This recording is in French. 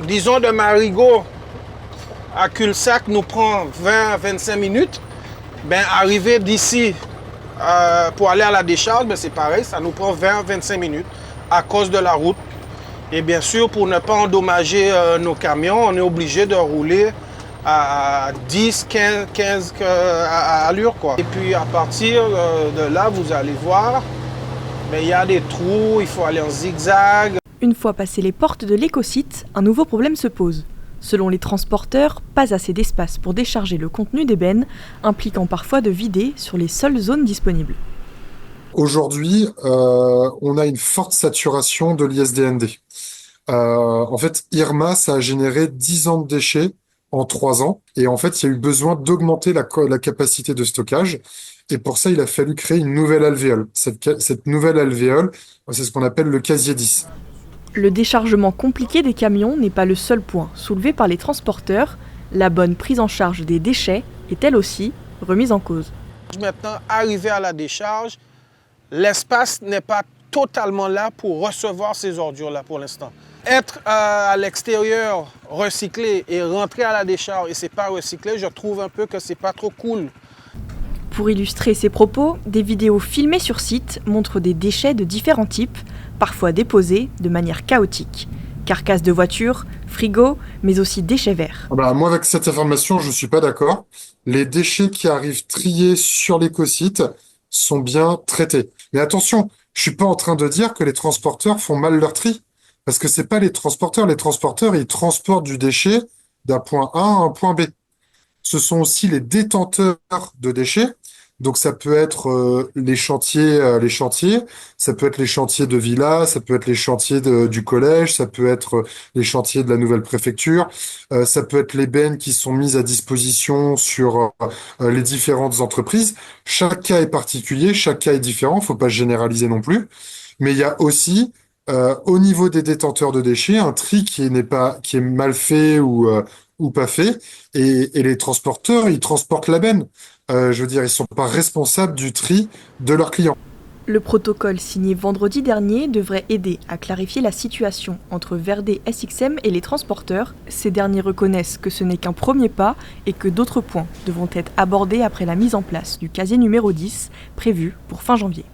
disons de Marigot à Cul-de-Sac nous prend 20 à 25 minutes, ben arriver d'ici pour aller à la décharge, ben c'est pareil, ça nous prend 20 à 25 minutes à cause de la route. Et bien sûr, pour ne pas endommager nos camions, on est obligé de rouler à 10, 15 à allure, quoi. Et puis à partir de là, vous allez voir, ben, il y a des trous, il faut aller en zigzag. Une fois passées les portes de l'écosite, un nouveau problème se pose. Selon les transporteurs, pas assez d'espace pour décharger le contenu des bennes, impliquant parfois de vider sur les seules zones disponibles. Aujourd'hui, on a une forte saturation de l'ISDND. En fait, Irma, ça a généré 10 ans de déchets en 3 ans. Et en fait, il y a eu besoin d'augmenter la capacité de stockage. Et pour ça, il a fallu créer une nouvelle alvéole. Cette nouvelle alvéole, c'est ce qu'on appelle le casier 10. Le déchargement compliqué des camions n'est pas le seul point soulevé par les transporteurs. La bonne prise en charge des déchets est elle aussi remise en cause. Maintenant, arrivé à la décharge, l'espace n'est pas totalement là pour recevoir ces ordures-là pour l'instant. Être à l'extérieur recyclé et rentrer à la décharge et c'est pas recyclé, je trouve un peu que c'est pas trop cool. Pour illustrer ces propos, des vidéos filmées sur site montrent des déchets de différents types, parfois déposés de manière chaotique. Carcasses de voitures, frigos, mais aussi déchets verts. Moi, avec cette information, je suis pas d'accord. Les déchets qui arrivent triés sur l'écosite sont bien traités. Mais attention, je suis pas en train de dire que les transporteurs font mal leur tri. Parce que c'est pas les transporteurs. Les transporteurs, ils transportent du déchet d'un point A à un point B. Ce sont aussi les détenteurs de déchets. Donc ça peut être les chantiers, ça peut être les chantiers de villas, ça peut être les chantiers du collège, ça peut être les chantiers de la nouvelle préfecture, ça peut être les bennes qui sont mises à disposition sur les différentes entreprises. Chaque cas est particulier, chaque cas est différent, faut pas généraliser non plus. Mais il y a aussi au niveau des détenteurs de déchets, un tri qui est mal fait ou pas fait, et les transporteurs, ils transportent la benne. Je veux dire, ils sont pas responsables du tri de leurs clients. Le protocole signé vendredi dernier devrait aider à clarifier la situation entre Verde SXM et les transporteurs. Ces derniers reconnaissent que ce n'est qu'un premier pas et que d'autres points devront être abordés après la mise en place du casier numéro 10, prévu pour fin janvier.